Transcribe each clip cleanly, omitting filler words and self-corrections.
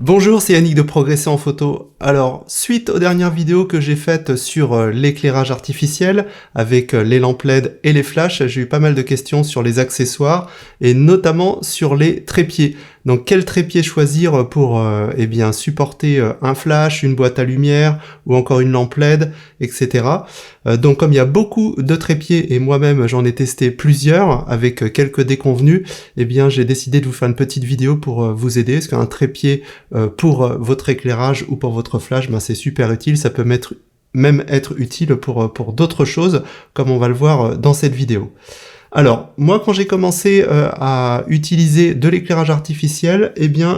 Bonjour, c'est Yannick de Progresser en photo. Alors, suite aux dernières vidéos que j'ai faites sur l'éclairage artificiel avec les lampes LED et les flashs, j'ai eu pas mal de questions sur les accessoires et notamment sur les trépieds. Donc, quel trépied choisir pour supporter un flash, une boîte à lumière ou encore une lampe LED, etc. Donc, comme il y a beaucoup de trépieds et moi-même j'en ai testé plusieurs avec quelques déconvenus, j'ai décidé de vous faire une petite vidéo pour vous aider parce qu'un trépied pour votre éclairage ou pour votre flash, c'est super utile, ça peut même être utile pour d'autres choses, comme on va le voir dans cette vidéo. Alors, moi quand j'ai commencé à utiliser de l'éclairage artificiel,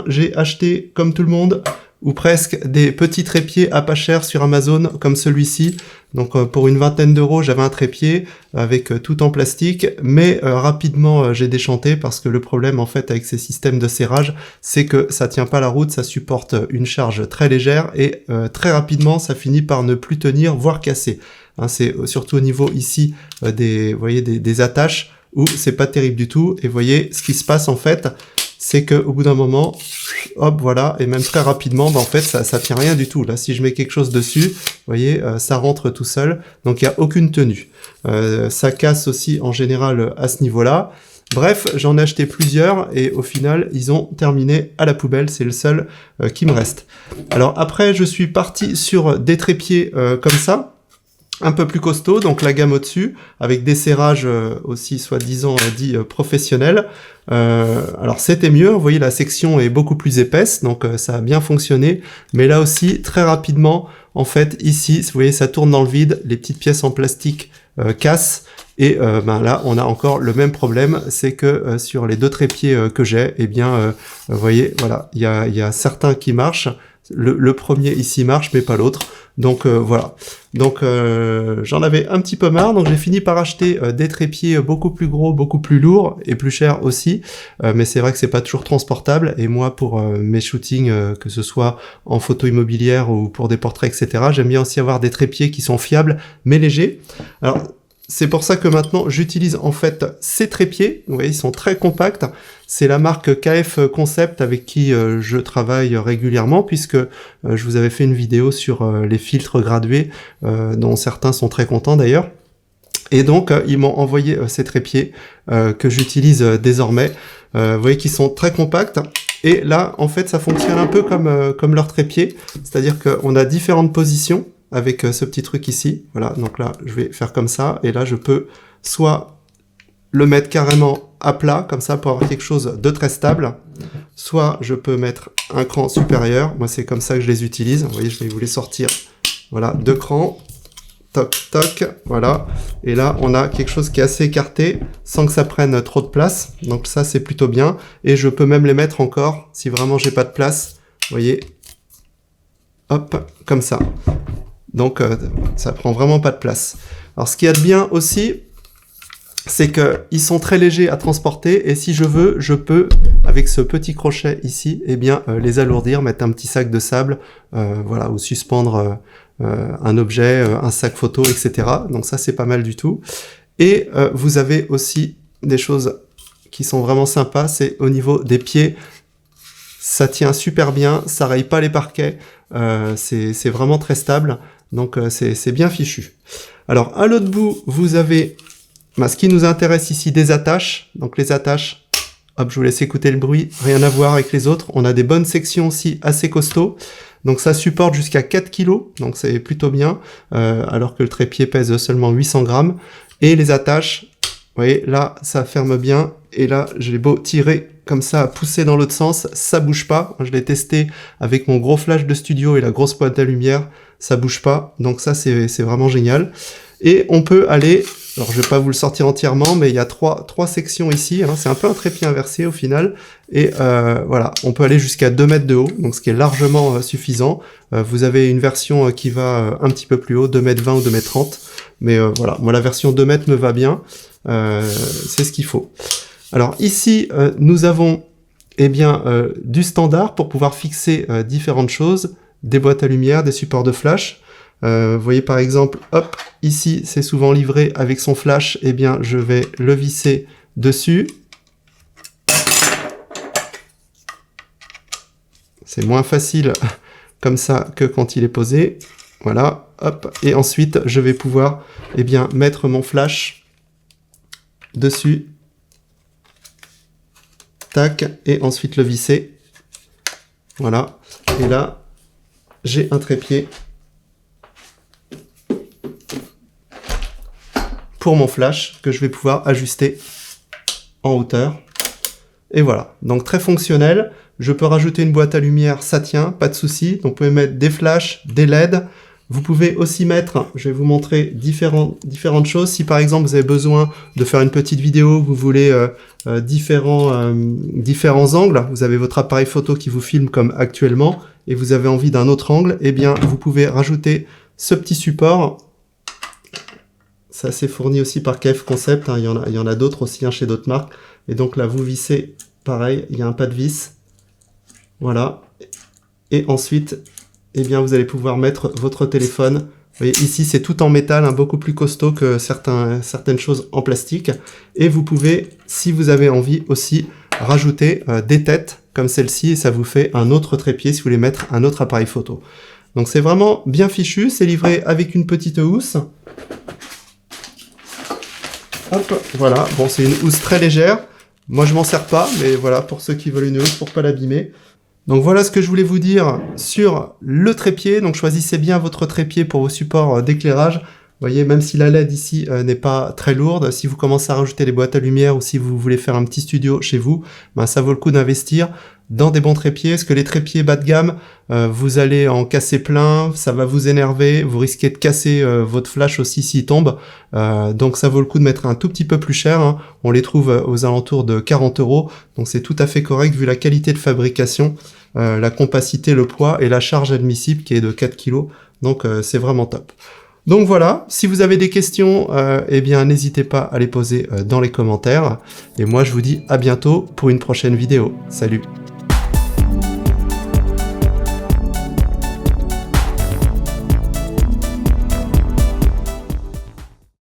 j'ai acheté, comme tout le monde, ou presque, des petits trépieds à pas cher sur Amazon, comme celui-ci. Donc pour une vingtaine d'euros, j'avais un trépied avec tout en plastique, mais rapidement j'ai déchanté parce que le problème en fait avec ces systèmes de serrage, c'est que ça tient pas la route, ça supporte une charge très légère et très rapidement ça finit par ne plus tenir, voire casser. Hein, c'est surtout au niveau ici des attaches où c'est pas terrible du tout. Et vous voyez ce qui se passe en fait, c'est que au bout d'un moment, hop, voilà, et même très rapidement, en fait, ça tient rien du tout. Là, si je mets quelque chose dessus, vous voyez, ça rentre tout seul, donc il n'y a aucune tenue. Ça casse aussi en général à ce niveau-là. Bref, j'en ai acheté plusieurs et au final, ils ont terminé à la poubelle. C'est le seul qui me reste. Alors après, je suis parti sur des trépieds comme ça, un peu plus costaud, donc la gamme au-dessus, avec des serrages aussi soi-disant dits professionnels. Alors c'était mieux, vous voyez la section est beaucoup plus épaisse, donc ça a bien fonctionné, mais là aussi très rapidement, en fait ici, vous voyez ça tourne dans le vide, les petites pièces en plastique cassent, et là on a encore le même problème, c'est que sur les deux trépieds que j'ai, vous voyez, voilà, il y a certains qui marchent, le premier ici marche, mais pas l'autre. Donc voilà. Donc j'en avais un petit peu marre, donc j'ai fini par acheter des trépieds beaucoup plus gros, beaucoup plus lourds et plus chers aussi. Mais c'est vrai que c'est pas toujours transportable. Et moi, pour mes shootings, que ce soit en photo immobilière ou pour des portraits, etc., j'aime bien aussi avoir des trépieds qui sont fiables mais légers. Alors c'est pour ça que maintenant j'utilise en fait ces trépieds. Vous voyez, ils sont très compacts. C'est la marque KF Concept avec qui je travaille régulièrement puisque je vous avais fait une vidéo sur les filtres gradués dont certains sont très contents d'ailleurs. Et donc ils m'ont envoyé ces trépieds que j'utilise désormais. Vous voyez qu'ils sont très compacts. Et là, en fait, ça fonctionne un peu comme leur trépied. C'est-à-dire qu'on a différentes positions avec ce petit truc ici. Voilà, donc là, je vais faire comme ça. Et là, je peux soit le mettre carrément à plat, comme ça, pour avoir quelque chose de très stable. Soit je peux mettre un cran supérieur. Moi, c'est comme ça que je les utilise. Vous voyez, je vais vous les sortir. Voilà, 2 crans. Toc, toc, voilà. Et là, on a quelque chose qui est assez écarté, sans que ça prenne trop de place. Donc ça, c'est plutôt bien. Et je peux même les mettre encore, si vraiment j'ai pas de place. Vous voyez, hop, comme ça. Donc, ça prend vraiment pas de place. Alors, ce qu'il y a de bien aussi, c'est qu'ils sont très légers à transporter. Et si je veux, je peux, avec ce petit crochet ici, les alourdir, mettre un petit sac de sable, voilà, ou suspendre un objet, un sac photo, etc. Donc ça, c'est pas mal du tout. Et vous avez aussi des choses qui sont vraiment sympas. C'est au niveau des pieds. Ça tient super bien, ça raye pas les parquets. C'est vraiment très stable. Donc c'est bien fichu. Alors à l'autre bout, vous avez ce qui nous intéresse ici, des attaches. Donc les attaches, hop, je vous laisse écouter le bruit, rien à voir avec les autres. On a des bonnes sections aussi assez costauds. Donc ça supporte jusqu'à 4 kg, donc c'est plutôt bien, alors que le trépied pèse seulement 800 grammes. Et les attaches, vous voyez, là, ça ferme bien. Et là, j'ai beau tirer comme ça, pousser dans l'autre sens, ça bouge pas. Je l'ai testé avec mon gros flash de studio et la grosse boîte à lumière, ça bouge pas. Donc ça, c'est vraiment génial. Et on peut aller, alors je vais pas vous le sortir entièrement, mais il y a trois sections ici. Hein, c'est un peu un trépied inversé au final. Et voilà, on peut aller jusqu'à 2 mètres de haut, donc ce qui est largement suffisant. Vous avez une version qui va un petit peu plus haut, 2 mètres 20 ou 2 mètres 30. Mais voilà, moi la version 2 mètres me va bien. C'est ce qu'il faut. Alors ici, nous avons du standard pour pouvoir fixer différentes choses, des boîtes à lumière, des supports de flash. Vous voyez par exemple, hop, ici c'est souvent livré avec son flash, je vais le visser dessus. C'est moins facile comme ça que quand il est posé. Voilà, hop. Et ensuite, je vais pouvoir eh bien, mettre mon flash dessus. Tac, et ensuite le visser. Voilà. Et là, j'ai un trépied pour mon flash que je vais pouvoir ajuster en hauteur. Et voilà, donc très fonctionnel. Je peux rajouter une boîte à lumière, ça tient, pas de souci. Donc vous pouvez mettre des flashs, des LED. Vous pouvez aussi mettre, je vais vous montrer différentes choses. Si par exemple vous avez besoin de faire une petite vidéo, vous voulez différents angles, vous avez votre appareil photo qui vous filme comme actuellement, et vous avez envie d'un autre angle, eh bien vous pouvez rajouter ce petit support. Ça c'est fourni aussi par KF Concept, hein. Il y en a d'autres aussi hein, chez d'autres marques. Et donc là vous vissez, pareil, il y a un pas de vis. Voilà. Et ensuite, eh bien, vous allez pouvoir mettre votre téléphone. Vous voyez, ici, c'est tout en métal, hein, beaucoup plus costaud que certaines choses en plastique. Et vous pouvez, si vous avez envie aussi, rajouter des têtes comme celle-ci, et ça vous fait un autre trépied si vous voulez mettre un autre appareil photo. Donc c'est vraiment bien fichu, c'est livré avec une petite housse. Hop, voilà, bon c'est une housse très légère. Moi je m'en sers pas, mais voilà, pour ceux qui veulent une housse pour pas l'abîmer. Donc voilà ce que je voulais vous dire sur le trépied. Donc choisissez bien votre trépied pour vos supports d'éclairage. Vous voyez, même si la LED ici n'est pas très lourde, si vous commencez à rajouter des boîtes à lumière ou si vous voulez faire un petit studio chez vous, ben ça vaut le coup d'investir dans des bons trépieds. Parce que les trépieds bas de gamme, vous allez en casser plein, ça va vous énerver, vous risquez de casser votre flash aussi s'il tombe. Donc ça vaut le coup de mettre un tout petit peu plus cher, hein. On les trouve aux alentours de 40 €. Donc c'est tout à fait correct vu la qualité de fabrication, la compacité, le poids et la charge admissible qui est de 4 kg. Donc c'est vraiment top. Donc voilà, si vous avez des questions, eh bien n'hésitez pas à les poser dans les commentaires. Et moi je vous dis à bientôt pour une prochaine vidéo. Salut!